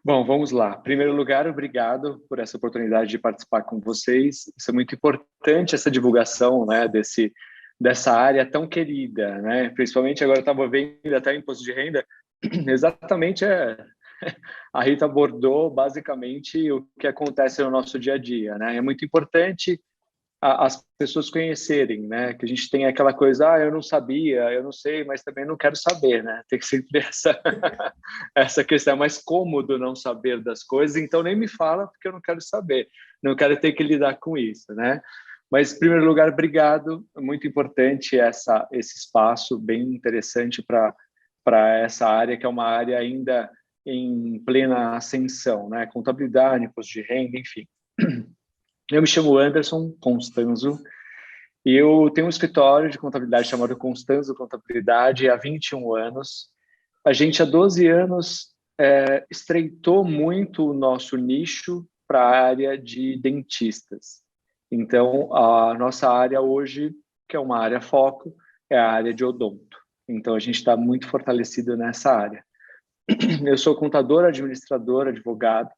Bom, vamos lá. Em primeiro lugar, obrigado por essa oportunidade de participar com vocês. Isso é muito importante, essa divulgação, né, dessa área tão querida, né? Principalmente agora eu estava vendo até o imposto de renda, exatamente a Rita abordou basicamente o que acontece no nosso dia a dia, né? É muito importante as pessoas conhecerem, né? Que a gente tem aquela coisa, eu não sabia, eu não sei, mas também não quero saber, né? Tem que sempre essa questão, é mais cômodo não saber das coisas, então nem me fala porque eu não quero saber, não quero ter que lidar com isso, né? Mas, em primeiro lugar, obrigado, é muito importante esse espaço, bem interessante para essa área, que é uma área ainda em plena ascensão, né? Contabilidade, imposto de renda, enfim. Eu me chamo Anderson Constanzo e eu tenho um escritório de contabilidade chamado Constanzo Contabilidade há 21 anos. A gente, há 12 anos, estreitou muito o nosso nicho para a área de dentistas. Então, a nossa área hoje, que é uma área foco, é a área de odonto. Então, a gente está muito fortalecido nessa área. Eu sou contador, administrador, advogado,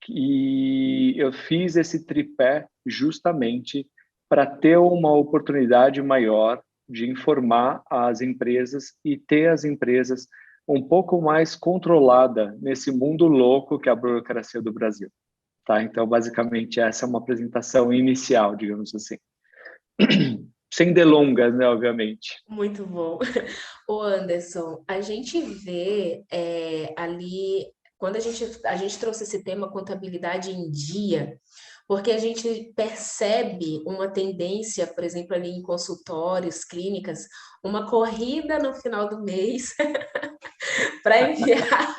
e eu fiz esse tripé justamente para ter uma oportunidade maior de informar as empresas e ter as empresas um pouco mais controlada nesse mundo louco que é a burocracia do Brasil, tá? Então, basicamente, essa é uma apresentação inicial, digamos assim. Sem delongas, né, obviamente. Muito bom. Ô Anderson, a gente vê ali, quando a gente trouxe esse tema contabilidade em dia, porque a gente percebe uma tendência, por exemplo, ali em consultórios, clínicas, uma corrida no final do mês para enviar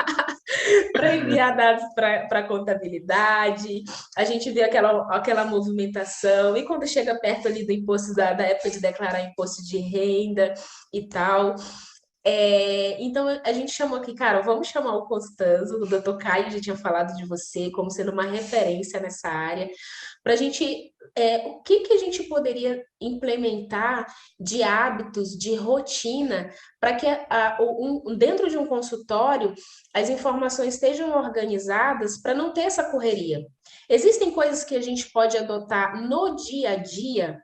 para enviar dados para a contabilidade, a gente vê aquela movimentação, e quando chega perto ali do imposto, da época de declarar imposto de renda e tal. Então, a gente chamou aqui, cara, vamos chamar o Constanzo, o Dr. Caio já tinha falado de você como sendo uma referência nessa área, para a gente, o que que a gente poderia implementar de hábitos, de rotina, para que dentro de um consultório as informações estejam organizadas para não ter essa correria. Existem coisas que a gente pode adotar no dia a dia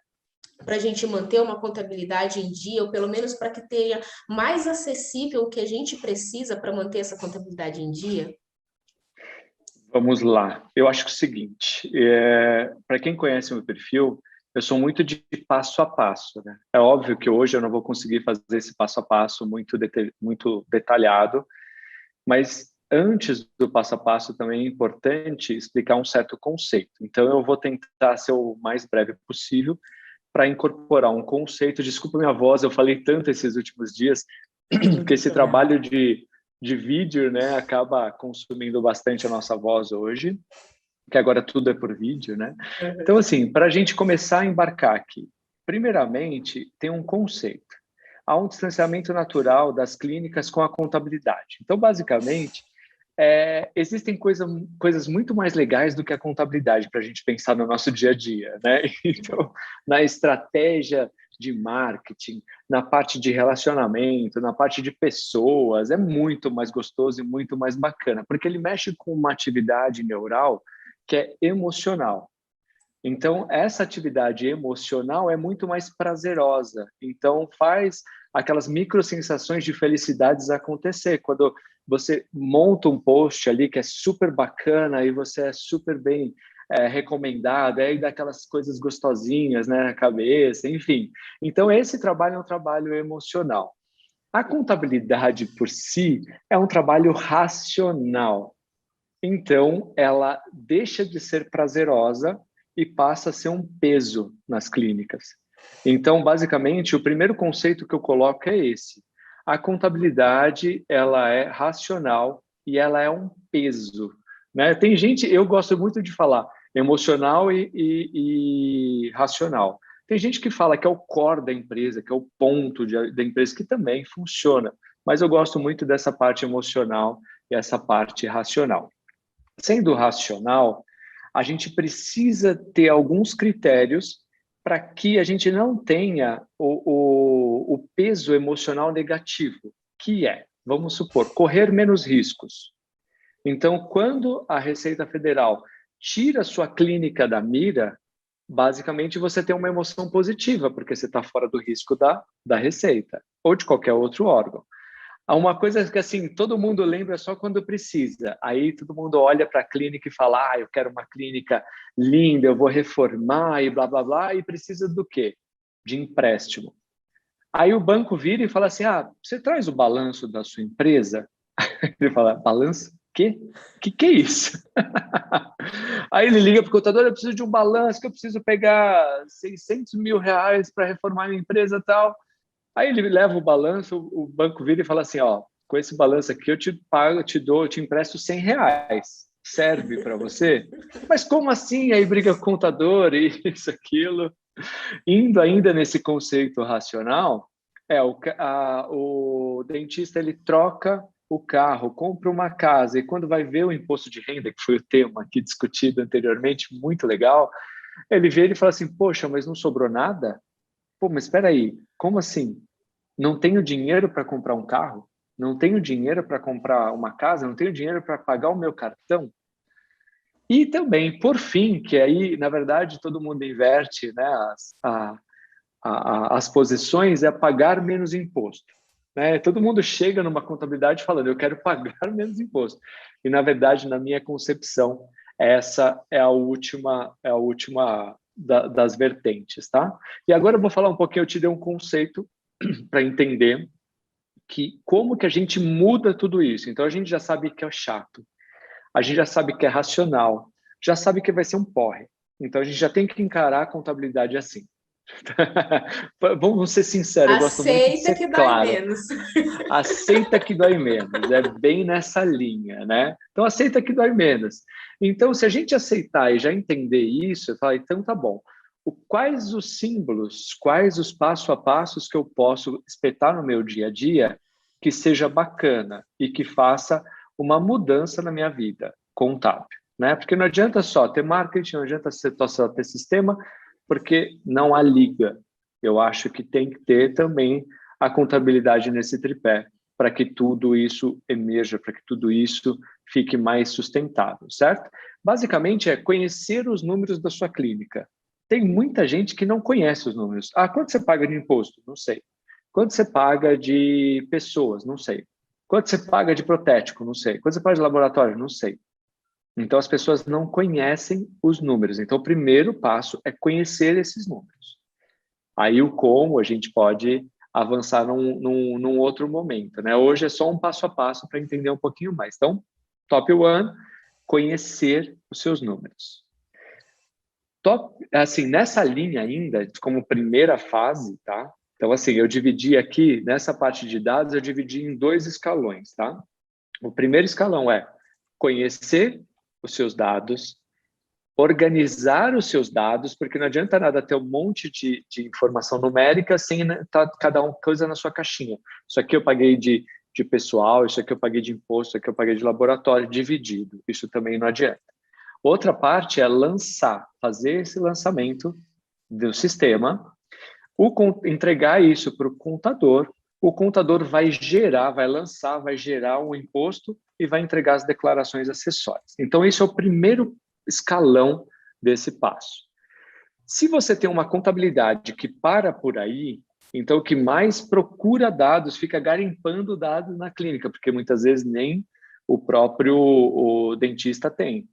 para a gente manter uma contabilidade em dia, ou pelo menos para que tenha mais acessível o que a gente precisa para manter essa contabilidade em dia? Vamos lá. Eu acho que é o seguinte, para quem conhece o meu perfil, eu sou muito de passo a passo, né? É óbvio que hoje eu não vou conseguir fazer esse passo a passo muito detalhado, mas antes do passo a passo também é importante explicar um certo conceito. Então eu vou tentar ser o mais breve possível para incorporar um conceito. Desculpa minha voz, eu falei tanto esses últimos dias, Não que tem esse problema. trabalho de vídeo, né, acaba consumindo bastante a nossa voz hoje, que agora tudo é por vídeo, né? Então, assim, para a gente começar a embarcar aqui, primeiramente, tem um conceito. Há um distanciamento natural das clínicas com a contabilidade. Então, basicamente, existem coisas muito mais legais do que a contabilidade para a gente pensar no nosso dia a dia, né? Então, na estratégia de marketing, na parte de relacionamento, na parte de pessoas, é muito mais gostoso e muito mais bacana, porque ele mexe com uma atividade neural que é emocional. Então, essa atividade emocional é muito mais prazerosa. Então, faz aquelas microsensações de felicidades acontecer. Quando você monta um post ali que é super bacana e você é super bem recomendado, aí dá aquelas coisas gostosinhas, né, na cabeça, enfim. Então, esse trabalho é um trabalho emocional. A contabilidade por si é um trabalho racional. Então, ela deixa de ser prazerosa e passa a ser um peso nas clínicas. Então, basicamente, o primeiro conceito que eu coloco é esse. A contabilidade, ela é racional e ela é um peso, né? Tem gente, eu gosto muito de falar emocional e racional. Tem gente que fala que é o core da empresa, que é o ponto da empresa, que também funciona. Mas eu gosto muito dessa parte emocional e essa parte racional. Sendo racional, a gente precisa ter alguns critérios para que a gente não tenha o peso emocional negativo, que é, vamos supor, correr menos riscos. Então, quando a Receita Federal tira a sua clínica da mira, basicamente você tem uma emoção positiva, porque você está fora do risco da Receita, ou de qualquer outro órgão. Há uma coisa que, assim, todo mundo lembra só quando precisa. Aí todo mundo olha para a clínica e fala, eu quero uma clínica linda, eu vou reformar e blá, blá, blá, e precisa do quê? De empréstimo. Aí o banco vira e fala assim, você traz o balanço da sua empresa? Ele fala, balanço? Quê? Que é isso? Aí ele liga para o contador, eu preciso de um balanço, que eu preciso pegar 600 mil reais para reformar minha empresa e tal. Aí ele leva o balanço, o banco vira e fala assim, com esse balanço aqui eu te pago, eu te empresto 100 reais. Serve para você? Mas como assim? Aí briga com o contador e isso, aquilo. Indo ainda nesse conceito racional, o dentista ele troca o carro, compra uma casa, e quando vai ver o imposto de renda, que foi o tema aqui discutido anteriormente, muito legal, ele vê e fala assim, poxa, mas não sobrou nada? Pô, mas espera aí, como assim? Não tenho dinheiro para comprar um carro? Não tenho dinheiro para comprar uma casa? Não tenho dinheiro para pagar o meu cartão? E também, por fim, que aí, na verdade, todo mundo inverte, né, as posições, é pagar menos imposto. Né? Todo mundo chega numa contabilidade falando, eu quero pagar menos imposto. E, na verdade, na minha concepção, essa é a última das vertentes, tá? E agora eu vou falar um pouquinho, eu te dei um conceito para entender que como que a gente muda tudo isso. Então, a gente já sabe que é chato, a gente já sabe que é racional, já sabe que vai ser um porre. Então, a gente já tem que encarar a contabilidade assim. Vamos ser sinceros, eu gosto muito de Aceita ser que dói claro. menos. Aceita que dói menos, é bem nessa linha, né? Então, aceita que dói menos. Então, se a gente aceitar e já entender isso, eu falo, então tá bom. Quais os símbolos, quais os passo a passos que eu posso espetar no meu dia a dia que seja bacana e que faça uma mudança na minha vida contábil, né? Porque não adianta só ter marketing, não adianta só ter sistema, porque não há liga. Eu acho que tem que ter também a contabilidade nesse tripé, para que tudo isso emerja, para que tudo isso fique mais sustentável, certo? Basicamente é conhecer os números da sua clínica. Tem muita gente que não conhece os números. Quanto você paga de imposto? Não sei. Quanto você paga de pessoas? Não sei. Quanto você paga de protético? Não sei. Quanto você paga de laboratório? Não sei. Então, as pessoas não conhecem os números. Então, o primeiro passo é conhecer esses números. Aí, o como a gente pode avançar num outro momento, né? Hoje é só um passo a passo para entender um pouquinho mais. Então, top one, conhecer os seus números. Assim, nessa linha ainda, como primeira fase, tá? Então, assim, eu dividi aqui, nessa parte de dados, eu dividi em 2 escalões, tá? O primeiro escalão é conhecer os seus dados, organizar os seus dados, porque não adianta nada ter um monte de informação numérica sem tá cada coisa na sua caixinha. Isso aqui eu paguei de pessoal, isso aqui eu paguei de imposto, isso aqui eu paguei de laboratório, dividido. Isso também não adianta. Outra parte é fazer esse lançamento do sistema, entregar isso para o contador vai lançar, vai gerar um imposto e vai entregar as declarações acessórias. Então, esse é o primeiro escalão desse passo. Se você tem uma contabilidade que para por aí, então o que mais procura dados, fica garimpando dados na clínica, porque muitas vezes nem o dentista tem.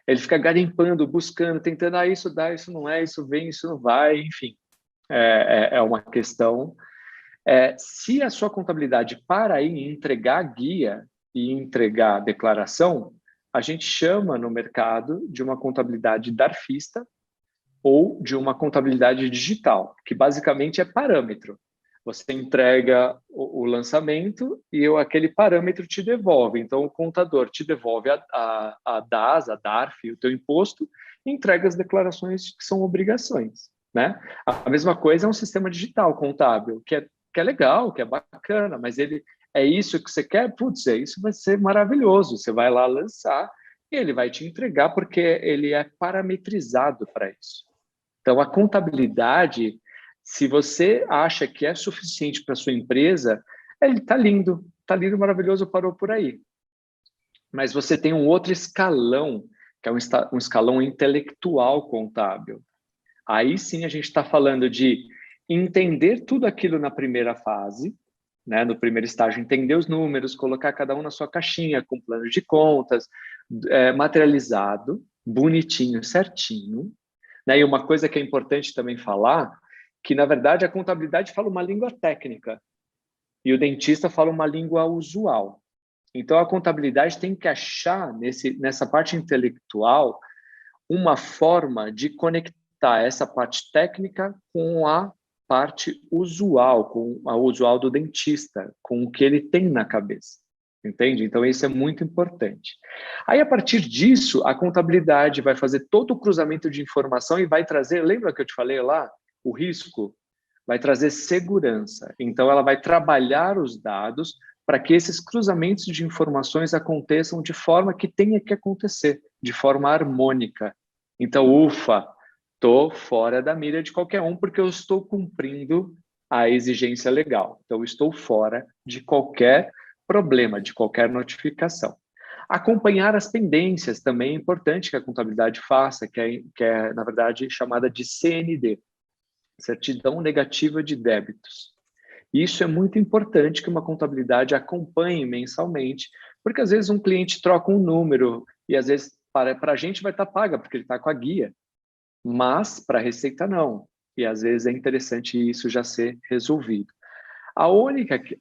Ele fica garimpando, buscando, tentando, isso dá, isso não é, isso vem, isso não vai, enfim. É uma questão. Se a sua contabilidade para aí em entregar guia e entregar declaração, a gente chama no mercado de uma contabilidade darfista ou de uma contabilidade digital, que basicamente é parâmetro. Você entrega o lançamento e aquele parâmetro te devolve. Então, o contador te devolve a DAS, a DARF, o teu imposto, e entrega as declarações que são obrigações. Né? A mesma coisa é um sistema digital contábil, que é legal, que é bacana, mas ele é isso que você quer? Putz, isso vai ser maravilhoso. Você vai lá lançar e ele vai te entregar porque ele é parametrizado para isso. Então, a contabilidade, se você acha que é suficiente para sua empresa, ele está lindo, maravilhoso, parou por aí. Mas você tem um outro escalão, que é um escalão intelectual contábil. Aí sim a gente está falando de entender tudo aquilo na primeira fase, né, no primeiro estágio, entender os números, colocar cada um na sua caixinha, com plano de contas, materializado, bonitinho, certinho. Né? E uma coisa que é importante também falar, que na verdade a contabilidade fala uma língua técnica e o dentista fala uma língua usual. Então a contabilidade tem que achar nessa parte intelectual uma forma de conectar essa parte técnica com a parte usual, com a usual do dentista, com o que ele tem na cabeça. Entende? Então, isso é muito importante. Aí, a partir disso, a contabilidade vai fazer todo o cruzamento de informação e vai trazer, lembra que eu te falei lá? O risco vai trazer segurança. Então, ela vai trabalhar os dados para que esses cruzamentos de informações aconteçam de forma que tenha que acontecer, de forma harmônica. Então, ufa, estou fora da mira de qualquer um porque eu estou cumprindo a exigência legal. Então, estou fora de qualquer problema, de qualquer notificação. Acompanhar as pendências também é importante que a contabilidade faça, que é na verdade, chamada de CND, Certidão Negativa de Débitos. Isso é muito importante que uma contabilidade acompanhe mensalmente, porque às vezes um cliente troca um número e às vezes para a gente vai estar paga, porque ele está com a guia, mas para a Receita não. E às vezes é interessante isso já ser resolvido. A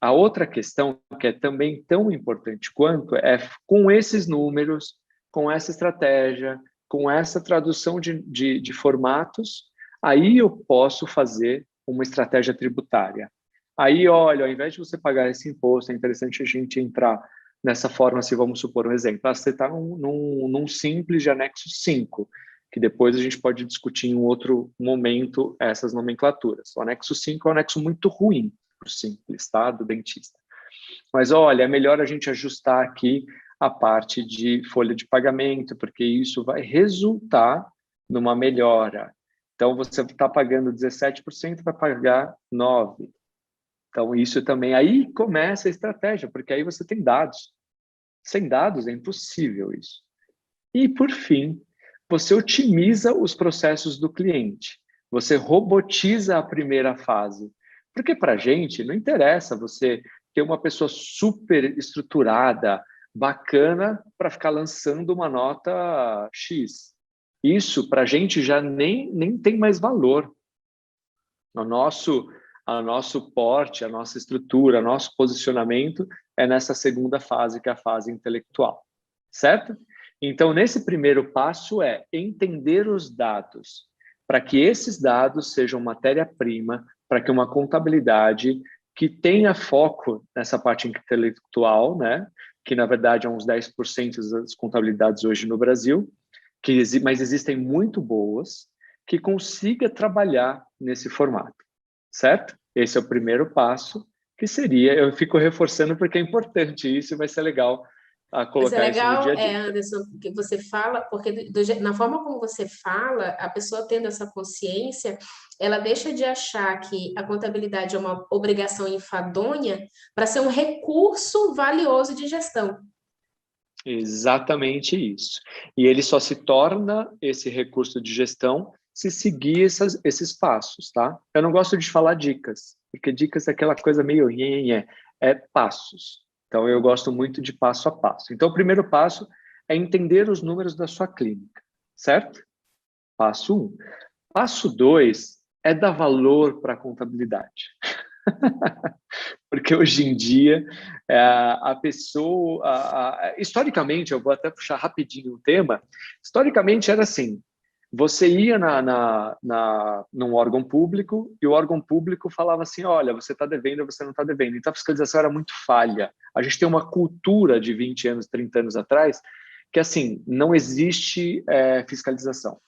outra questão que é também tão importante quanto é com esses números, com essa estratégia, com essa tradução de formatos, aí eu posso fazer uma estratégia tributária. Aí, olha, ao invés de você pagar esse imposto, é interessante a gente entrar nessa forma, se vamos supor um exemplo. Você está num simples de anexo 5, que depois a gente pode discutir em um outro momento essas nomenclaturas. O anexo 5 é um anexo muito ruim, simples, tá? Do dentista. Mas olha, é melhor a gente ajustar aqui a parte de folha de pagamento, porque isso vai resultar numa melhora. Então, você está pagando 17%, vai pagar 9%. Então, isso também, aí começa a estratégia, porque aí você tem dados. Sem dados é impossível isso. E, por fim, você otimiza os processos do cliente. Você robotiza a primeira fase. Porque para a gente não interessa você ter uma pessoa super estruturada, bacana, para ficar lançando uma nota X. Isso para a gente já nem tem mais valor. O nosso porte, a nossa estrutura, nosso posicionamento é nessa segunda fase, que é a fase intelectual. Certo? Então, nesse primeiro passo é entender os dados, para que esses dados sejam matéria-prima, para que uma contabilidade que tenha foco nessa parte intelectual, né, que na verdade é uns 10% das contabilidades hoje no Brasil, mas existem muito boas, que consiga trabalhar nesse formato, certo? Esse é o primeiro passo, que seria, eu fico reforçando porque é importante isso e vai ser legal a Mas é colocar isso no dia legal, a dia. Anderson, que você fala, porque na forma como você fala, a pessoa tendo essa consciência, ela deixa de achar que a contabilidade é uma obrigação enfadonha para ser um recurso valioso de gestão. Exatamente isso. E ele só se torna esse recurso de gestão se seguir esses passos, tá? Eu não gosto de falar dicas, porque dicas é aquela coisa meio é passos. Então, eu gosto muito de passo a passo. Então, o primeiro passo é entender os números da sua clínica, certo? Passo 1. Passo 2 é dar valor para a contabilidade. Porque hoje em dia, a pessoa... historicamente, eu vou até puxar rapidinho o tema, historicamente era assim, você ia num órgão público e o órgão público falava assim, olha, você está devendo, você não está devendo. Então, a fiscalização era muito falha. A gente tem uma cultura de 20 anos, 30 anos atrás, que assim, não existe fiscalização.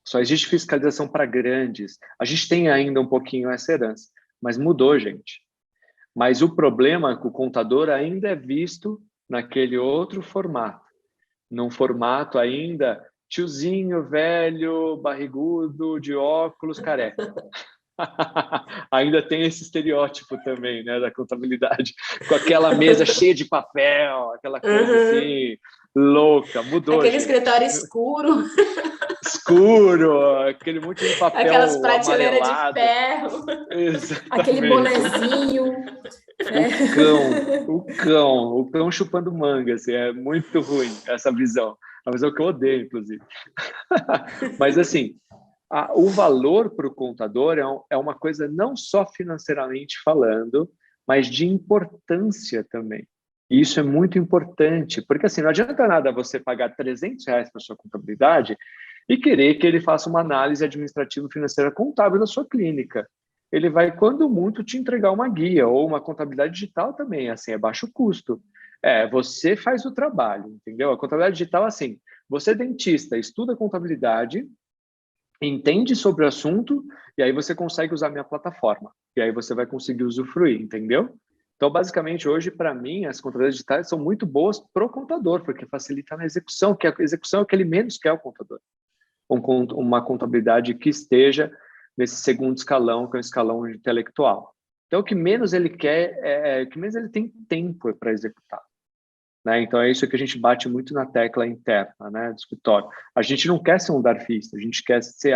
Só existe fiscalização para grandes. A gente tem ainda um pouquinho essa herança, mas mudou, gente. Mas o problema é que o contador ainda é visto naquele outro formato. Num formato ainda tiozinho, velho, barrigudo, de óculos, careca. Ainda tem esse estereótipo também, né, da contabilidade, com aquela mesa cheia de papel, aquela coisa assim, louca, mudou, Aquele gente. escritório escuro. Escuro, aquele monte de papel Aquelas prateleiras de amarelado. ferro. Exatamente. Aquele bonezinho. O cão chupando manga, assim, é muito ruim essa visão. A visão que eu odeio, inclusive. Mas, assim, o valor para o contador é uma coisa não só financeiramente falando, mas de importância também. E isso é muito importante, porque assim, não adianta nada você pagar R$ 300 para sua contabilidade e querer que ele faça uma análise administrativa financeira contábil da sua clínica. Ele vai, quando muito, te entregar uma guia ou uma contabilidade digital também, assim, é baixo custo. Você faz o trabalho, entendeu? A contabilidade digital, assim, você é dentista, estuda contabilidade, entende sobre o assunto, e aí você consegue usar a minha plataforma. E aí você vai conseguir usufruir, entendeu? Então, basicamente, hoje, para mim, as contabilidades digitais são muito boas para o contador, porque facilita na execução, que a execução é o que ele menos quer o contador. Uma contabilidade que esteja nesse segundo escalão, que é o escalão intelectual. Então, o que menos ele quer, o que menos ele tem tempo para executar. Né? Então, é isso que a gente bate muito na tecla interna, né, do escritório. A gente não quer ser um darfista, a gente quer ser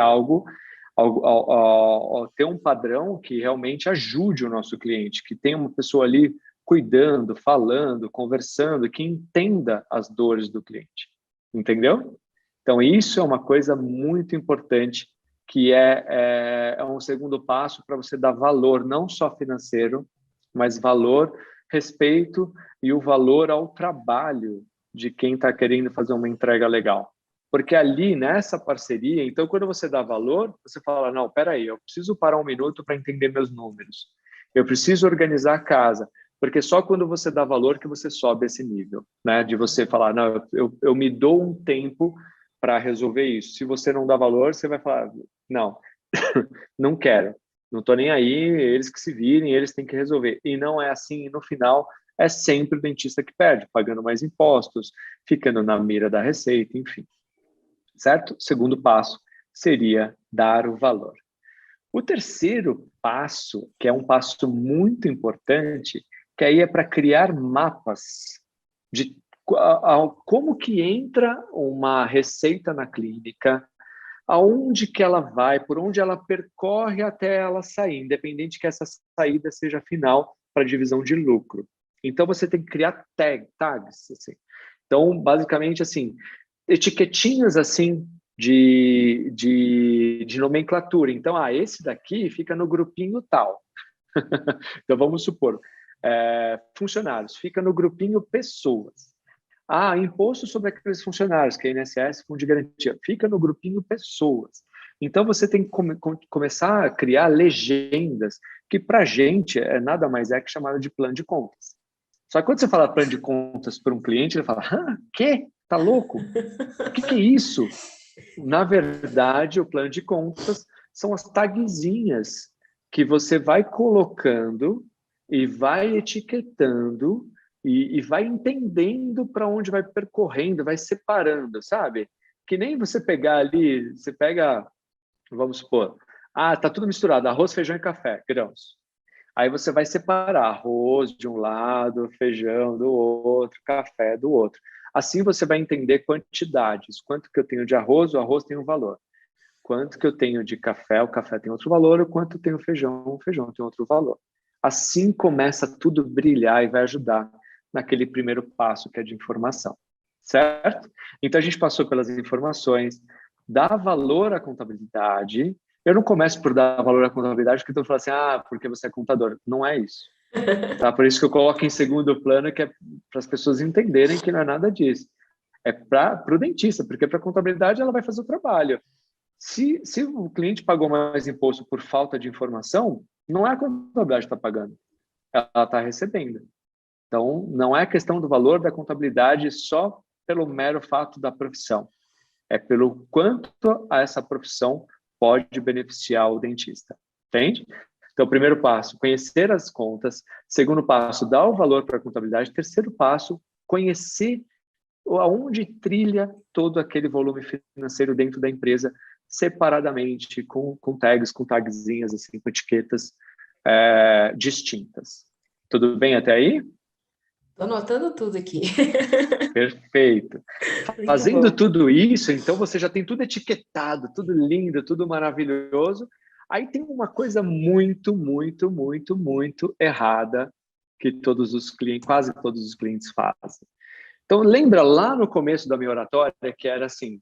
ter um padrão que realmente ajude o nosso cliente, que tenha uma pessoa ali cuidando, falando, conversando, que entenda as dores do cliente. Entendeu? Então, isso é uma coisa muito importante, que é um segundo passo para você dar valor, não só financeiro, mas valor, respeito e o valor ao trabalho de quem está querendo fazer uma entrega legal. Porque ali, nessa parceria, então, quando você dá valor, você fala, não, peraí, eu preciso parar um minuto para entender meus números. Eu preciso organizar a casa. Porque só quando você dá valor que você sobe esse nível, né? De você falar, não, eu me dou um tempo para resolver isso. Se você não dá valor, você vai falar, não, não quero, não estou nem aí, eles que se virem, eles têm que resolver. E não é assim, e no final é sempre o dentista que perde, pagando mais impostos, ficando na mira da receita, enfim. Certo? Segundo passo seria dar o valor. O terceiro passo, que é um passo muito importante, que aí é para criar mapas de como que entra uma receita na clínica, aonde que ela vai, por onde ela percorre até ela sair, independente que essa saída seja final para divisão de lucro. Então, você tem que criar tags, assim. Então, basicamente, assim, etiquetinhas, assim, de nomenclatura. Então, esse daqui fica no grupinho tal. Então, vamos supor, funcionários, fica no grupinho pessoas. Imposto sobre aqueles funcionários, que é INSS, Fundo de Garantia, fica no grupinho pessoas. Então, você tem que começar a criar legendas, que para a gente nada mais é que chamada de plano de contas. Só que quando você fala plano de contas para um cliente, ele fala, quê? Tá louco? O que é isso? Na verdade, o plano de contas são as tagzinhas que você vai colocando e vai etiquetando e vai entendendo para onde vai percorrendo, vai separando, sabe? Que nem você pegar ali, você pega, vamos supor, tá tudo misturado, arroz, feijão e café, grãos. Aí você vai separar arroz de um lado, feijão do outro, café do outro. Assim você vai entender quantidades. Quanto que eu tenho de arroz, o arroz tem um valor. Quanto que eu tenho de café, o café tem outro valor. O quanto eu tenho feijão, o feijão tem outro valor. Assim começa tudo a brilhar e vai ajudar naquele primeiro passo que é de informação. Certo? Então a gente passou pelas informações, dá valor à contabilidade. Eu não começo por dar valor à contabilidade porque eu falo assim, porque você é contador. Não é isso. Tá? Por isso que eu coloco em segundo plano, que é para as pessoas entenderem que não é nada disso. É para o dentista, porque para a contabilidade ela vai fazer o trabalho. Se o cliente pagou mais imposto por falta de informação, não é a contabilidade que está pagando, ela está recebendo. Então, não é questão do valor da contabilidade só pelo mero fato da profissão. É pelo quanto essa profissão pode beneficiar o dentista. Entende? Então, primeiro passo, conhecer as contas. Segundo passo, dar o valor para a contabilidade. Terceiro passo, conhecer aonde trilha todo aquele volume financeiro dentro da empresa, separadamente, com tags, com tagzinhas, assim, com etiquetas distintas. Tudo bem até aí? Tô anotando tudo aqui. Perfeito. Muito Fazendo bom. tudo isso, então você já tem tudo etiquetado, tudo lindo, tudo maravilhoso. Aí tem uma coisa muito, muito, muito, muito errada que todos os clientes, quase todos os clientes fazem. Então, lembra lá no começo da minha oratória que era assim,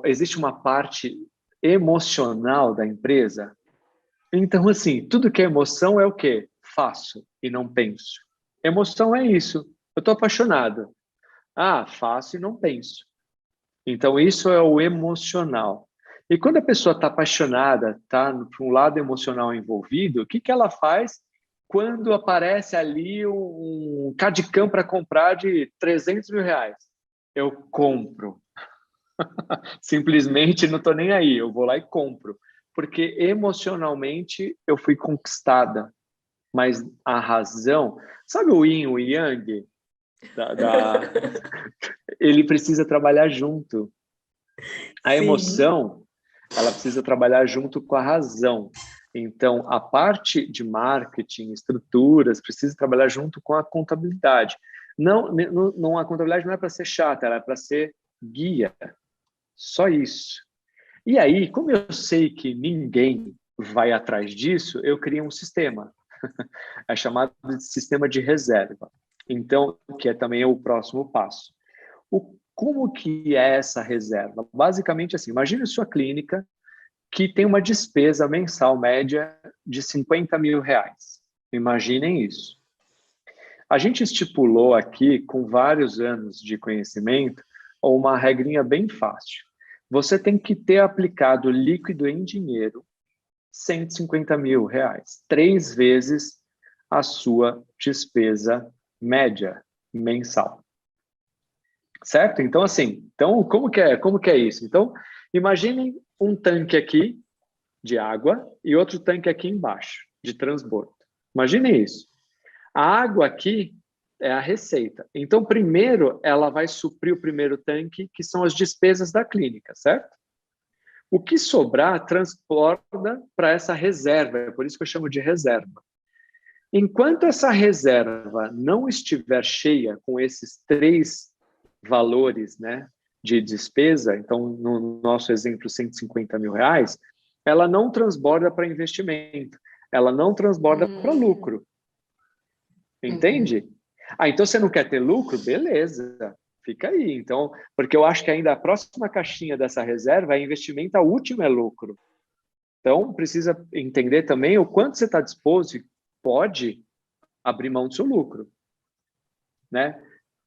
existe uma parte emocional da empresa? Então, assim, tudo que é emoção é o quê? Faço e não penso. Emoção é isso. Eu estou apaixonado. Ah, faço e não penso. Então, isso é o emocional. E quando a pessoa está apaixonada, está por um lado emocional envolvido, o que, que ela faz quando aparece ali um cadicão para comprar de 300 mil reais? Eu compro. Simplesmente não estou nem aí, eu vou lá e compro. Porque emocionalmente eu fui conquistada. Mas a razão... Sabe o yin e o yang? Ele precisa trabalhar junto. A Sim. emoção, ela precisa trabalhar junto com a razão. Então, a parte de marketing, estruturas, precisa trabalhar junto com a contabilidade. Não, a contabilidade não é para ser chata, ela é para ser guia. Só isso. E aí, como eu sei que ninguém vai atrás disso, eu criei um sistema. É chamado de sistema de reserva. Então, que é também o próximo passo. Como que é essa reserva? Basicamente assim, imagine sua clínica que tem uma despesa mensal média de 50 mil reais. Imaginem isso. A gente estipulou aqui, com vários anos de conhecimento, uma regrinha bem fácil. Você tem que ter aplicado líquido em dinheiro 150 mil reais, 3 vezes a sua despesa média mensal. Certo? Então, assim, como que é isso? Então, imaginem um tanque aqui de água e outro tanque aqui embaixo, de transbordo. Imaginem isso. A água aqui é a receita. Então, primeiro, ela vai suprir o primeiro tanque, que são as despesas da clínica, certo? O que sobrar, transporta para essa reserva, é por isso que eu chamo de reserva. Enquanto essa reserva não estiver cheia com esses 3 valores, né, de despesa, então no nosso exemplo 150 mil reais, ela não transborda para investimento, ela não transborda para Hum, lucro, uhum. entende? Ah, então você não quer ter lucro? Beleza, fica aí. Então, porque eu acho que ainda a próxima caixinha dessa reserva é investimento, a última é lucro. Então, precisa entender também o quanto você está disposto e pode abrir mão do seu lucro, né?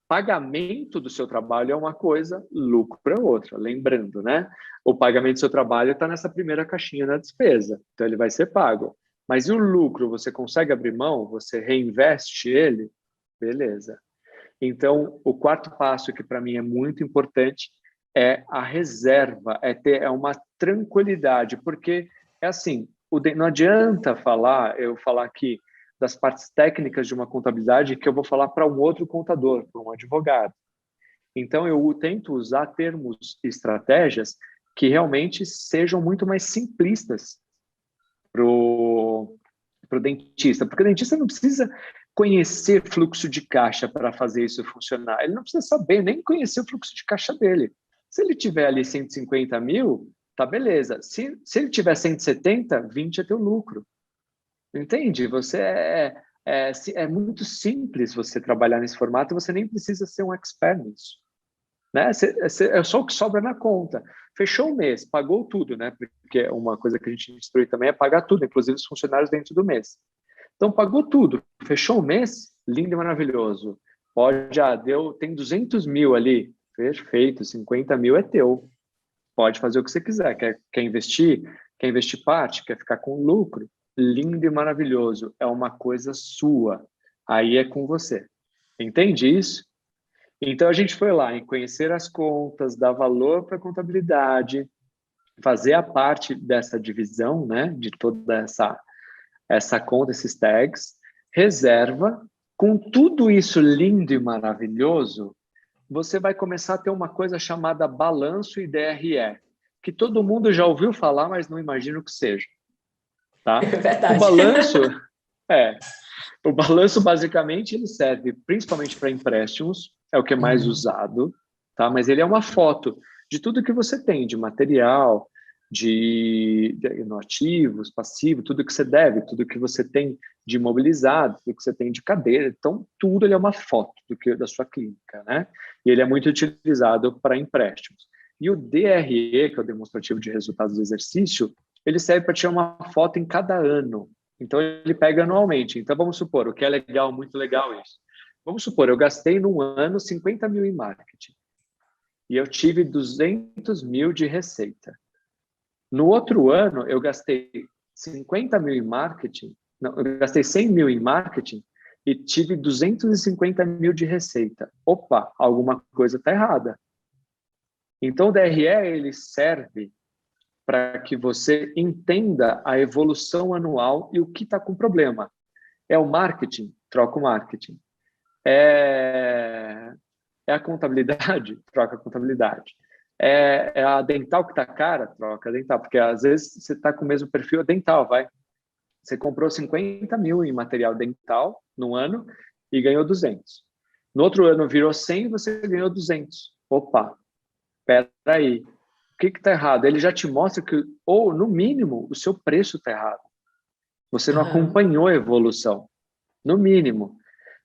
Pagamento do seu trabalho é uma coisa, lucro é outra. Lembrando, né? O pagamento do seu trabalho está nessa primeira caixinha na despesa, então ele vai ser pago. Mas e o lucro, você consegue abrir mão? Você reinveste ele? Beleza. Então, o quarto passo que para mim é muito importante é a reserva, é uma tranquilidade, porque é assim, não adianta eu falar aqui das partes técnicas de uma contabilidade que eu vou falar para um outro contador, para um advogado. Então, eu tento usar termos e estratégias que realmente sejam muito mais simplistas para o dentista, porque o dentista não precisa conhecer fluxo de caixa para fazer isso funcionar. Ele não precisa saber nem conhecer o fluxo de caixa dele. Se ele tiver ali 150 mil, tá beleza. Se ele tiver 170, 20 é teu lucro. Entende? É muito simples você trabalhar nesse formato e você nem precisa ser um expert nisso. Né? É só o que sobra na conta. Fechou o mês, pagou tudo, né? Porque uma coisa que a gente instrui também é pagar tudo, inclusive os funcionários dentro do mês. Então, pagou tudo. Fechou o mês? Lindo e maravilhoso. Tem 200 mil ali. Perfeito, 50 mil é teu. Pode fazer o que você quiser. Quer investir? Quer investir parte? Quer ficar com lucro? Lindo e maravilhoso. É uma coisa sua. Aí é com você. Entende isso? Então, a gente foi lá em conhecer as contas, dar valor para a contabilidade, fazer a parte dessa divisão, né, de toda essa conta, esses tags, reserva. Com tudo isso lindo e maravilhoso, você vai começar a ter uma coisa chamada balanço e DRE, que todo mundo já ouviu falar, mas não imagina o que seja, tá? É O verdade. balanço é O balanço, basicamente, ele serve principalmente para empréstimos, é o que é mais usado, tá? Mas ele é uma foto de tudo que você tem, de material, no ativos, passivo, tudo que você deve, tudo que você tem de imobilizado, tudo que você tem de cadeira. Então, tudo ele é uma foto da sua clínica, né? E ele é muito utilizado para empréstimos. E o DRE, que é o demonstrativo de resultados do exercício, ele serve para tirar uma foto em cada ano. Então, ele pega anualmente. Então, vamos supor, o que é legal, muito legal isso. Vamos supor, eu gastei num ano 50 mil em marketing. E eu tive 200 mil de receita. No outro ano, eu gastei 50 mil em marketing. Não, eu gastei 100 mil em marketing e tive 250 mil de receita. Opa, alguma coisa está errada. Então, o DRE, ele serve para que você entenda a evolução anual e o que está com problema. É o marketing? Troca o marketing. É a contabilidade? Troca a contabilidade. É a dental que está cara? Troca a dental. Porque às vezes você está com o mesmo perfil dental, vai. Você comprou 50 mil em material dental no ano e ganhou 200. No outro ano virou 100 e você ganhou 200. Opa, espera aí. O que está errado? Ele já te mostra que, ou no mínimo, o seu preço está errado. Você não acompanhou a evolução. No mínimo.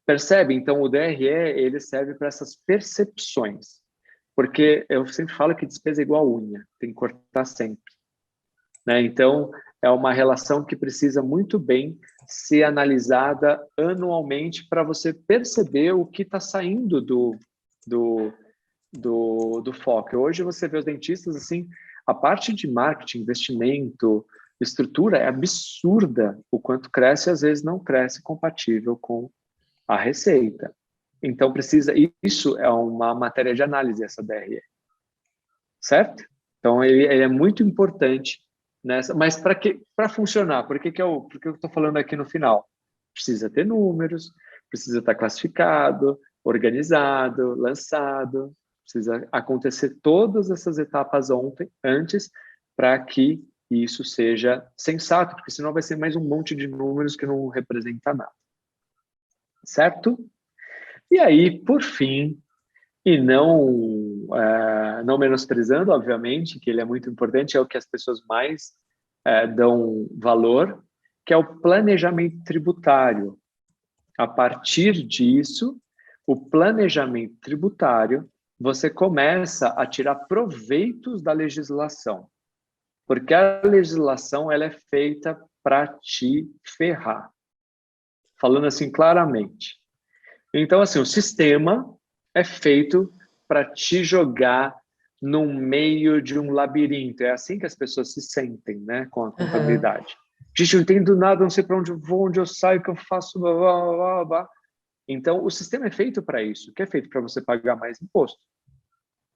Percebe? Então, o DRE, ele serve para essas percepções. Porque eu sempre falo que despesa é igual unha. Tem que cortar sempre. Né? Então, é uma relação que precisa muito bem ser analisada anualmente para você perceber o que está saindo do foco. Hoje você vê os dentistas assim, a parte de marketing, investimento, estrutura é absurda o quanto cresce e às vezes não cresce compatível com a receita. Então isso é uma matéria de análise, essa DRE. Certo? Então ele é muito importante nessa, mas para funcionar, por que eu estou falando aqui no final? Precisa ter números, precisa estar classificado, organizado, lançado, precisa acontecer todas essas etapas antes para que isso seja sensato, porque senão vai ser mais um monte de números que não representa nada. Certo? E aí, por fim, e não menosprezando, obviamente, que ele é muito importante, é o que as pessoas mais dão valor, que é o planejamento tributário. A partir disso, o planejamento tributário, você começa a tirar proveitos da legislação, porque a legislação ela é feita para te ferrar, falando assim claramente. Então, assim, o sistema é feito para te jogar no meio de um labirinto. É assim que as pessoas se sentem, né, com a contabilidade. Gente, eu não entendo nada, não sei para onde eu vou, onde eu saio, o que eu faço, blá, blá, blá, blá. Então, o sistema é feito para isso, que é feito para você pagar mais imposto.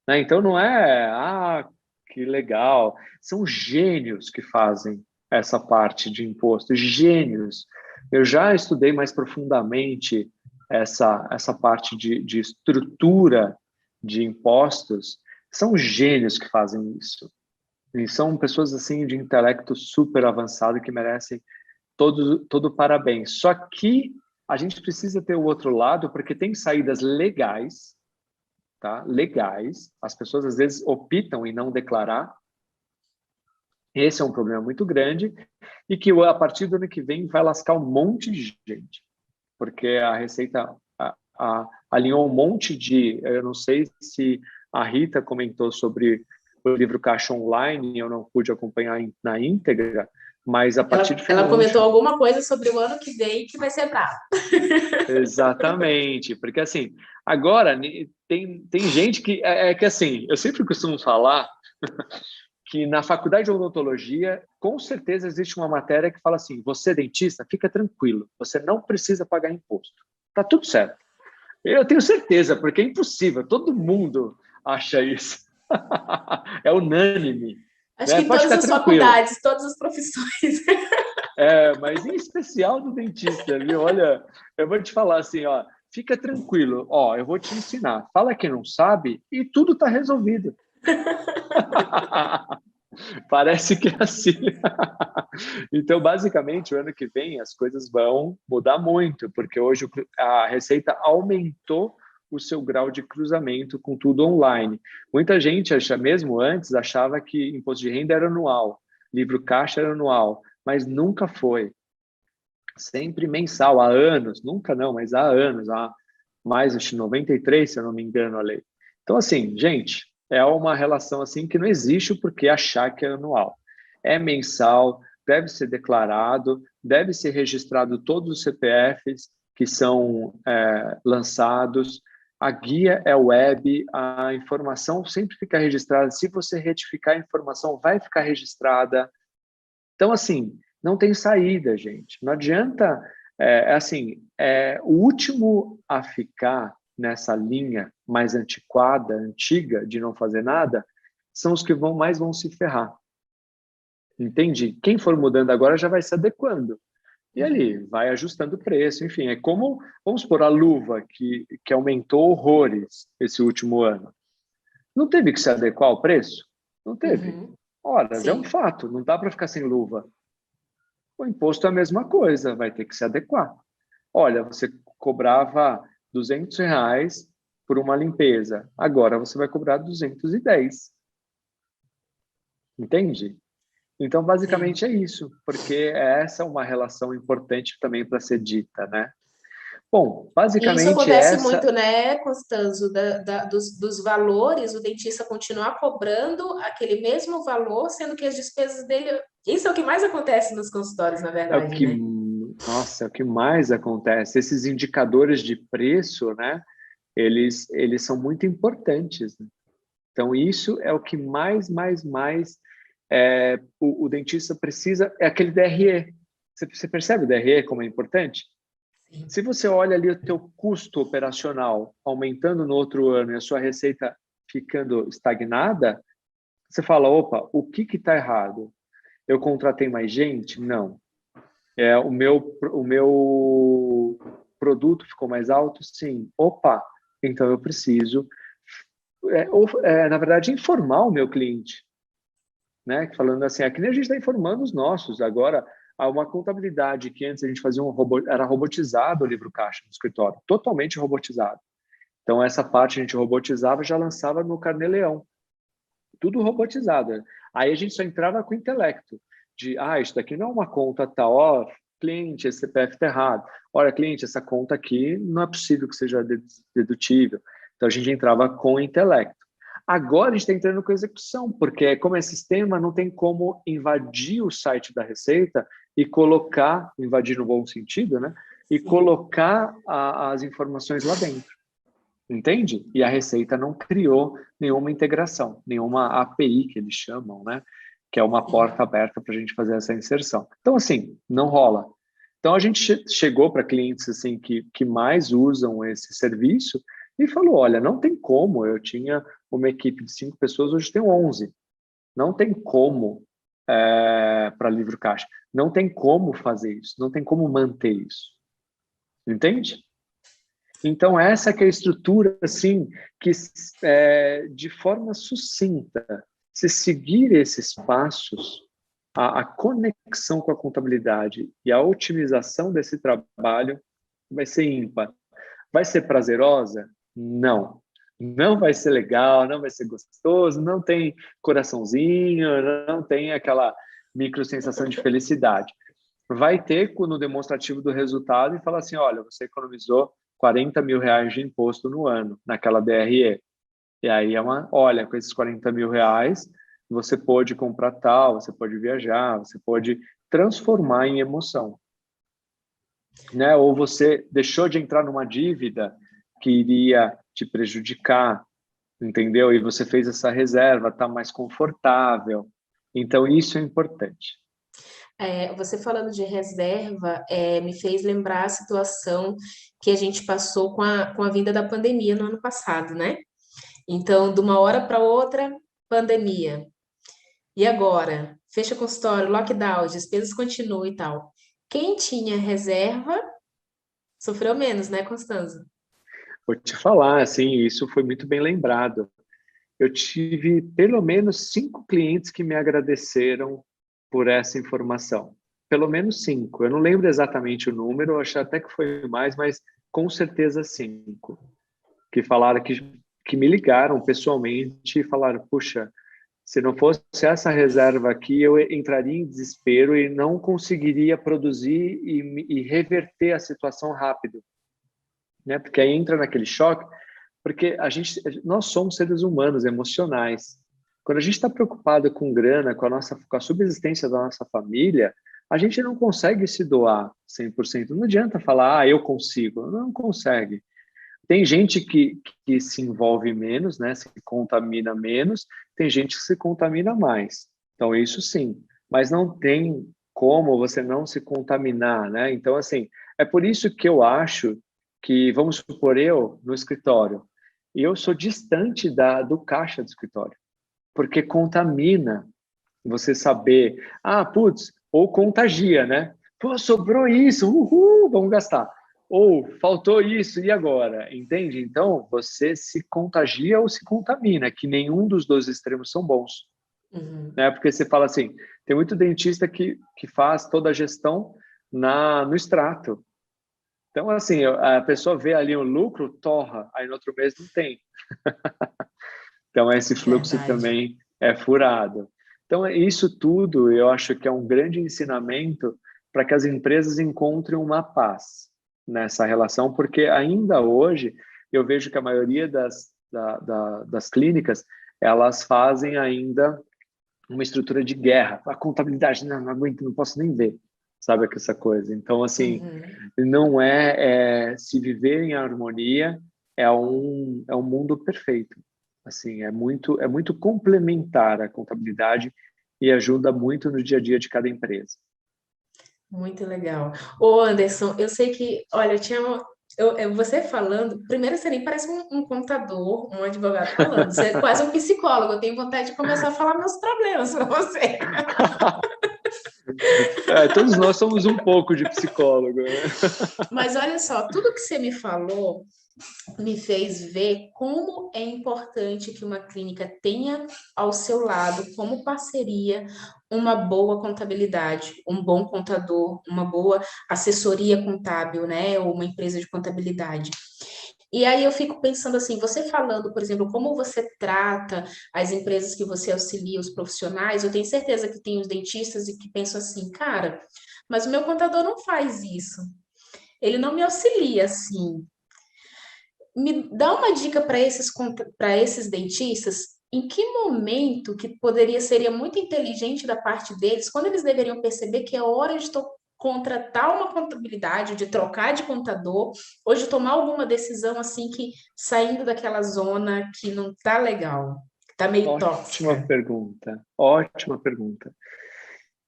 Né? Então, não é, que legal. São gênios que fazem essa parte de imposto, gênios. Eu já estudei mais profundamente essa parte de estrutura de impostos. São gênios que fazem isso. E são pessoas assim de intelecto super avançado que merecem todo parabéns. Só que a gente precisa ter o outro lado, porque tem saídas legais, tá? Legais. As pessoas às vezes optam em não declarar. Esse é um problema muito grande e que a partir do ano que vem vai lascar um monte de gente, porque a Receita alinhou um monte eu não sei se a Rita comentou sobre o livro Caixa Online, eu não pude acompanhar na íntegra, mas a partir de ela comentou alguma coisa sobre o ano que vem que vai ser bravo. Exatamente, porque assim, agora tem gente que que assim, eu sempre costumo falar que na faculdade de odontologia, com certeza existe uma matéria que fala assim, você dentista, fica tranquilo, você não precisa pagar imposto. Tá tudo certo. Eu tenho certeza, porque é impossível, todo mundo acha isso. É unânime. Acho que em Pode todas ficar as tranquilo. faculdades, todas as profissões. Mas em especial do dentista, viu? Olha, eu vou te falar assim, ó, fica tranquilo, ó, eu vou te ensinar. Fala que não sabe e tudo está resolvido. Parece que é assim. Então, basicamente, o ano que vem as coisas vão mudar muito, porque hoje a Receita aumentou o seu grau de cruzamento com tudo online. Muita gente, mesmo antes, achava que imposto de renda era anual, livro caixa era anual, mas nunca foi. Sempre mensal, há anos, nunca não, mas há anos, há mais de 93, se eu não me engano, a lei. Então, assim, gente, é uma relação assim que não existe o porquê achar que é anual. É mensal, deve ser declarado, deve ser registrado todos os CPFs que são lançados, a guia é web, a informação sempre fica registrada. Se você retificar a informação, vai ficar registrada. Então, assim, não tem saída, gente. Não adianta, o último a ficar nessa linha mais antiquada, antiga, de não fazer nada, são os que mais vão se ferrar. Entende? Quem for mudando agora já vai se adequando. E ali, vai ajustando o preço. Enfim, é como, vamos supor, a luva, que aumentou horrores esse último ano. Não teve que se adequar ao preço? Não teve. Ora, é um Sim. fato, não dá para ficar sem luva. O imposto é a mesma coisa, vai ter que se adequar. Olha, você cobrava R$ 200 por uma limpeza, agora você vai cobrar 210. Entende? Então, Sim. basicamente é isso, porque essa é uma relação importante também para ser dita, né? Bom, E isso basicamente acontece essa muito, né, Constanzo, dos valores, o dentista continuar cobrando aquele mesmo valor, sendo que as despesas dele. Isso é o que mais acontece nos consultórios, na é o verdade, que, né? nossa, é o que mais acontece. Esses indicadores de preço, né? Eles são muito importantes, né? Então, isso é o que mais o dentista precisa, é aquele DRE. Você percebe o DRE como é importante? Sim. Se você olha ali o teu custo operacional aumentando no outro ano e a sua receita ficando estagnada, você fala, opa, o que está errado? Eu contratei mais gente? Não. O meu produto ficou mais alto? Sim. Opa, então eu preciso, na verdade, informar o meu cliente, né? Falando assim, aqui nem a gente está informando os nossos. Agora, há uma contabilidade que antes a gente fazia era robotizado o livro caixa no escritório, totalmente robotizado. Então, essa parte a gente robotizava e já lançava no Carnê-Leão. Tudo robotizado. Aí a gente só entrava com o intelecto, de, isso daqui não é uma conta tal, cliente, esse CPF está errado. Olha, cliente, essa conta aqui não é possível que seja dedutível. Então, a gente entrava com o intelecto. Agora a gente está entrando com execução, porque como é sistema, não tem como invadir o site da Receita e colocar, invadir no bom sentido, né? E Sim. colocar as informações lá dentro. Entende? E a Receita não criou nenhuma integração, nenhuma API que eles chamam, né? Que é uma Sim. porta aberta para a gente fazer essa inserção. Então, assim, não rola. Então, a gente chegou para clientes assim que mais usam esse serviço e falou, olha, não tem como, eu tinha uma equipe de 5 pessoas, hoje tem 11. Não tem como para livro caixa. Não tem como fazer isso, não tem como manter isso. Entende? Então, essa que é a estrutura, assim, que de forma sucinta, se seguir esses passos, a conexão com a contabilidade e a otimização desse trabalho vai ser ímpar. Vai ser prazerosa? Não. Não vai ser legal, não vai ser gostoso, não tem coraçãozinho, não tem aquela micro sensação de felicidade. Vai ter no demonstrativo do resultado e falar assim, olha, você economizou R$ 40.000 de imposto no ano, naquela DRE. E aí olha, com esses R$ 40.000, você pode comprar tal, você pode viajar, você pode transformar em emoção, né? Ou você deixou de entrar numa dívida que iria te prejudicar, entendeu? E você fez essa reserva, está mais confortável. Então, isso é importante. Você falando de reserva, me fez lembrar a situação que a gente passou com a vinda da pandemia no ano passado, né? Então, de uma hora para outra, pandemia. E agora? Fecha consultório, lockdown, as despesas continuam e tal. Quem tinha reserva sofreu menos, né, Constanza? Vou te falar, assim, isso foi muito bem lembrado. eu tive pelo menos 5 clientes que me agradeceram por essa informação. Pelo menos 5. Eu não lembro exatamente o número, eu acho até que foi mais, mas com certeza 5. Que falaram que me ligaram pessoalmente e falaram, puxa, se não fosse essa reserva aqui, eu entraria em desespero e não conseguiria produzir e reverter a situação rápido, né? Porque aí entra naquele choque, porque nós somos seres humanos, emocionais. Quando a gente está preocupado com grana, com a subsistência da nossa família, a gente não consegue se doar 100%. Não adianta falar, eu consigo. Não consegue. Tem gente que se envolve menos, né? Se contamina menos, tem gente que se contamina mais. Então, isso sim. Mas não tem como você não se contaminar, né? Então, assim, é por isso que eu acho que, vamos supor, eu no escritório, eu sou distante do caixa do escritório, porque contamina você saber, putz, ou contagia, né? Pô, sobrou isso, uhul, vamos gastar. Ou faltou isso, e agora? Entende? Então, você se contagia ou se contamina, que nenhum dos dois extremos são bons. Né? Porque você fala assim, tem muito dentista que faz toda a gestão no extrato. Então, assim, a pessoa vê ali o lucro, torra, aí no outro mês não tem. Então, esse fluxo Verdade. também é furado. Então, isso tudo eu acho que é um grande ensinamento para que as empresas encontrem uma paz nessa relação, porque ainda hoje eu vejo que a maioria das clínicas, elas fazem ainda uma estrutura de guerra. A contabilidade, não aguento, não posso nem ver, sabe, que essa coisa. Então, assim, não se viver em harmonia é um mundo perfeito. Assim, é muito complementar a contabilidade e ajuda muito no dia a dia de cada empresa. Muito legal. Ô, Anderson, eu sei que, olha, você falando, primeiro você nem parece um contador, um advogado falando, você é quase um psicólogo, eu tenho vontade de começar a falar meus problemas para você. Todos nós somos um pouco de psicólogo, né? Mas olha só, tudo que você me falou me fez ver como é importante que uma clínica tenha ao seu lado, como parceria, uma boa contabilidade, um bom contador, uma boa assessoria contábil, né? Ou uma empresa de contabilidade. E aí eu fico pensando assim, você falando, por exemplo, como você trata as empresas que você auxilia, os profissionais, eu tenho certeza que tem os dentistas e que pensam assim, cara, mas o meu contador não faz isso. Ele não me auxilia assim. Me dá uma dica para esses dentistas, em que momento que seria muito inteligente da parte deles, quando eles deveriam perceber que é hora de contratar uma contabilidade, de trocar de contador, ou de tomar alguma decisão assim que saindo daquela zona que não tá legal, que tá meio Ótima tóxica. pergunta, ótima pergunta.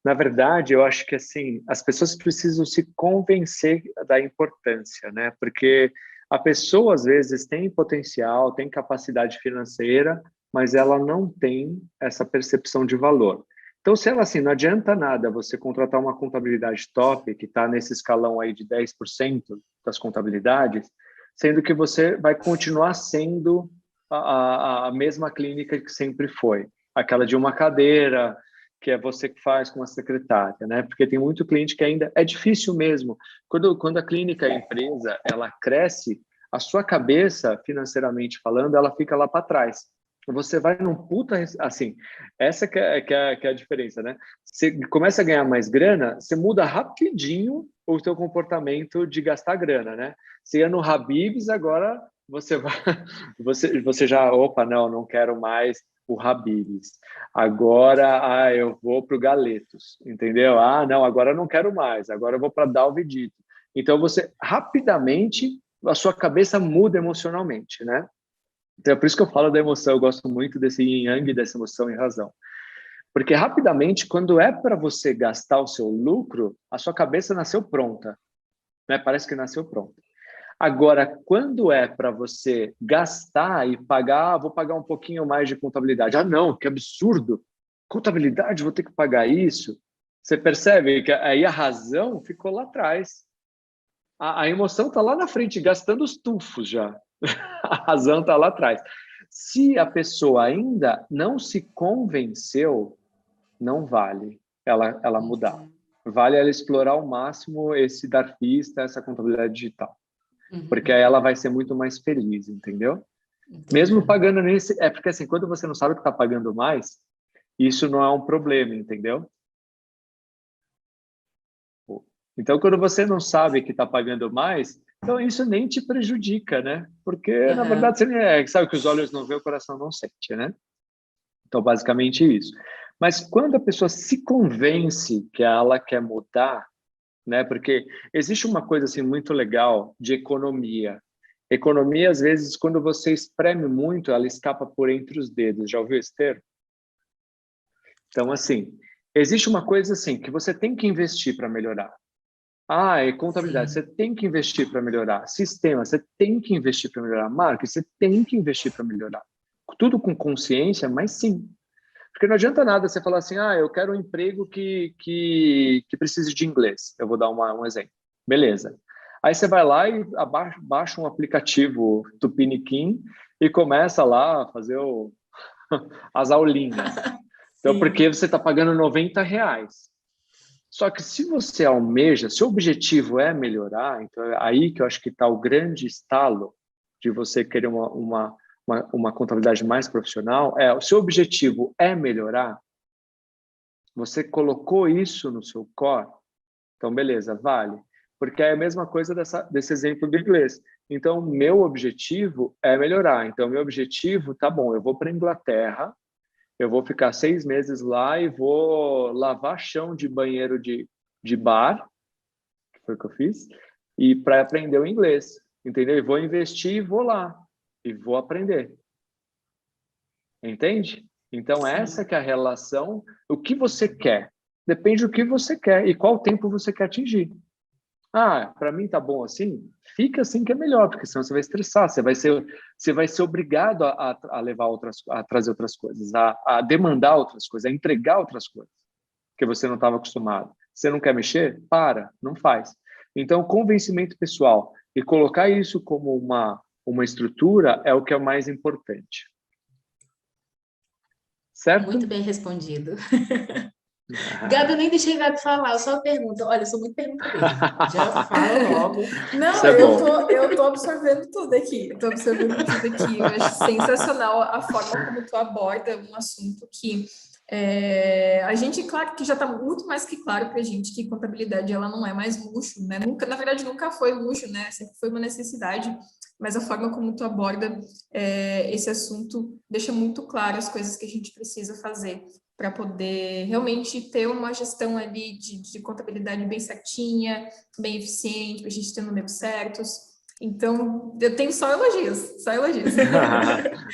Na verdade, eu acho que assim, as pessoas precisam se convencer da importância, né? Porque a pessoa às vezes tem potencial, tem capacidade financeira, mas ela não tem essa percepção de valor. Então, se ela assim, não adianta nada você contratar uma contabilidade top, que está nesse escalão aí de 10% das contabilidades, sendo que você vai continuar sendo a mesma clínica que sempre foi. Aquela de uma cadeira, que é você que faz com a secretária, né? Porque tem muito cliente que ainda é difícil mesmo. Quando a clínica, a empresa, ela cresce, a sua cabeça, financeiramente falando, ela fica lá para trás. Você vai num puta, assim, essa que é a diferença, né? Você começa a ganhar mais grana, você muda rapidinho o seu comportamento de gastar grana, né? Você ia no Habib's, agora você vai, você já, opa, não quero mais o Habib's. Agora, eu vou para o Galetos, entendeu? Não, agora eu não quero mais, agora eu vou para Dalvidito. Então, você, rapidamente, a sua cabeça muda emocionalmente, né? Então, é por isso que eu falo da emoção, eu gosto muito desse yin yang, dessa emoção e razão. Porque, rapidamente, quando é para você gastar o seu lucro, a sua cabeça nasceu pronta, né? Parece que nasceu pronta. Agora, quando é para você gastar e pagar, vou pagar um pouquinho mais de contabilidade. Não, que absurdo! Contabilidade, vou ter que pagar isso. Você percebe que aí a razão ficou lá atrás. A emoção está lá na frente, gastando os tufos já. A razão está lá atrás. Se a pessoa ainda não se convenceu, não vale ela mudar. Vale ela explorar ao máximo esse darfista, essa contabilidade digital. Porque aí ela vai ser muito mais feliz, entendeu? Mesmo pagando nesse... É porque assim, quando você não sabe que está pagando mais, isso não é um problema, entendeu? Então, quando você não sabe que está pagando mais, então isso nem te prejudica, né? Porque, na verdade, você sabe que os olhos não veem, o coração não sente, né? Então, basicamente isso. Mas quando a pessoa se convence que ela quer mudar, né? Porque existe uma coisa assim muito legal de economia. Economia, às vezes, quando você espreme muito, ela escapa por entre os dedos. Já ouviu esse termo? Então, assim, existe uma coisa assim que você tem que investir para melhorar. É contabilidade, você tem que investir para melhorar. Sistema, você tem que investir para melhorar. Marketing, você tem que investir para melhorar. Tudo com consciência, mas sim. Porque não adianta nada você falar assim, eu quero um emprego que precise de inglês. Eu vou dar um exemplo. Beleza. Aí você vai lá e baixa um aplicativo Tupiniquim e começa lá a fazer as aulinhas. Então, porque você está pagando R$ 90. Só que se você almeja, se o objetivo é melhorar, então é aí que eu acho que está o grande estalo de você querer uma contabilidade mais profissional, o seu objetivo é melhorar, você colocou isso no seu core, então beleza, vale. Porque é a mesma coisa desse exemplo do inglês. Então, meu objetivo é melhorar. Então, meu objetivo, tá bom, eu vou para a Inglaterra, eu vou ficar 6 meses lá e vou lavar chão de banheiro de bar, que foi o que eu fiz, e para aprender o inglês, entendeu? E vou investir e vou lá, e vou aprender. Entende? Então, essa que é a relação, o que você quer. Depende do que você quer e qual tempo você quer atingir. Para mim tá bom assim? Fica assim que é melhor, porque senão você vai estressar, você vai ser obrigado a levar a trazer outras coisas, a demandar outras coisas, a entregar outras coisas que você não estava acostumado. Você não quer mexer? Não faz. Então, convencimento pessoal e colocar isso como uma estrutura é o que é o mais importante. Certo? Muito bem respondido. Gabi, eu nem deixei Gabi falar, eu só pergunto. Olha, eu sou muito perguntadeira. Já falo logo. Não, eu tô absorvendo tudo aqui. Eu tô absorvendo tudo aqui. Eu acho sensacional a forma como tu aborda um assunto que a gente, claro que já está muito mais que claro para a gente que contabilidade ela não é mais luxo, né? Nunca, na verdade, nunca foi luxo, né? Sempre foi uma necessidade. Mas a forma como tu aborda esse assunto deixa muito claro as coisas que a gente precisa fazer para poder realmente ter uma gestão ali de contabilidade bem certinha, bem eficiente, para a gente ter números certos. Então, eu tenho só elogios, só elogios.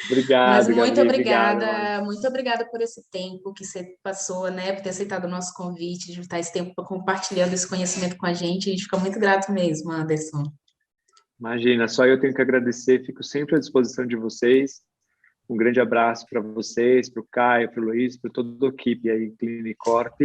Obrigado, mas muito Gabi, obrigada, muito obrigada por esse tempo que você passou, né, por ter aceitado o nosso convite, de estar esse tempo compartilhando esse conhecimento com a gente fica muito grato mesmo, Anderson. Imagina, só eu tenho que agradecer, fico sempre à disposição de vocês. Um grande abraço para vocês, para o Caio, para o Luiz, para toda a equipe aí, Clinicorp.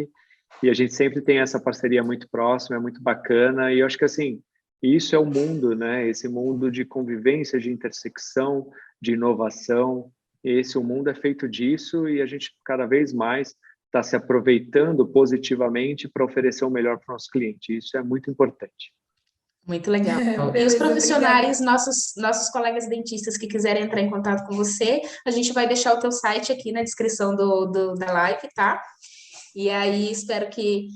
E a gente sempre tem essa parceria muito próxima, é muito bacana. E eu acho que, assim, isso é o mundo, né? Esse mundo de convivência, de intersecção, de inovação. O mundo é feito disso e a gente cada vez mais está se aproveitando positivamente para oferecer o melhor para o nosso cliente. Isso é muito importante. Muito legal. E os profissionais, nossos colegas dentistas que quiserem entrar em contato com você, a gente vai deixar o teu site aqui na descrição da live, tá? E aí espero que,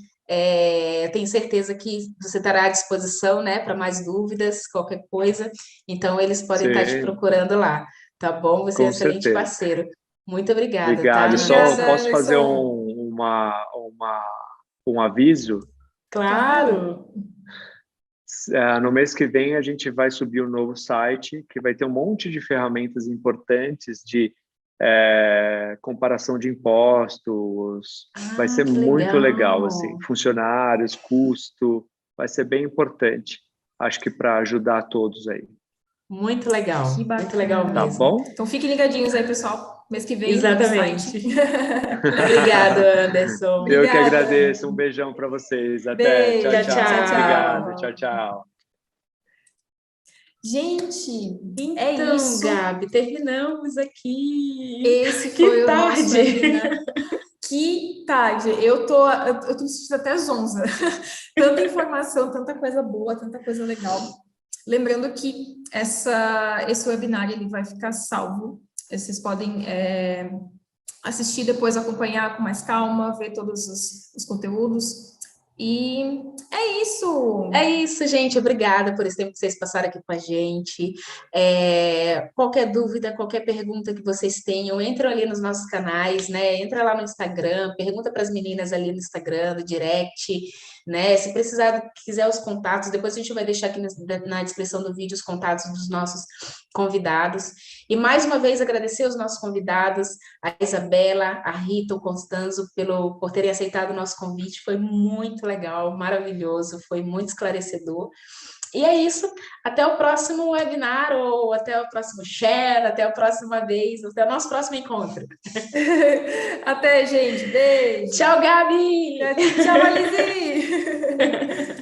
tenho certeza que você estará à disposição, né, para mais dúvidas, qualquer coisa. Então, eles podem estar te procurando lá, tá bom? Você é um excelente parceiro. Muito obrigada, Obrigado. tá? Só posso fazer um aviso? Claro! No mês que vem a gente vai subir um novo site que vai ter um monte de ferramentas importantes de comparação de impostos. Vai ser muito legal, assim, funcionários, custo, vai ser bem importante. Acho que para ajudar todos aí. Muito legal, muito legal mesmo. Tá bom? Então fiquem ligadinhos aí, pessoal. Mês que vem. Exatamente. Obrigada, Anderson. Eu que agradeço. Um beijão para vocês. Até. Beijo. Tchau, tchau. Tchau. Obrigado. Tchau, tchau. Gente, é Então, isso. Gabi, terminamos aqui. Esse Que foi o tarde. nosso webinar. Que tarde. Eu tô me sentindo até zonza. Tanta informação, tanta coisa boa, tanta coisa legal. Lembrando que esse webinar ele vai ficar salvo. Vocês podem assistir depois, acompanhar com mais calma, ver todos os conteúdos. E é isso. É isso, gente. Obrigada por esse tempo que vocês passaram aqui com a gente. Qualquer dúvida, qualquer pergunta que vocês tenham, entram ali nos nossos canais, né? Entra lá no Instagram, pergunta para as meninas ali no Instagram, no direct, né? Se precisar, quiser os contatos, depois a gente vai deixar aqui na descrição do vídeo os contatos dos nossos convidados. E mais uma vez agradecer aos nossos convidados, a Isabela, a Rita, o Constanzo, por terem aceitado o nosso convite. Foi muito legal, maravilhoso, foi muito esclarecedor. E é isso. Até o próximo webinar, ou até o próximo share, até a próxima vez, até o nosso próximo encontro. Até, gente. Beijo. Tchau, Gabi! Tchau, Alice!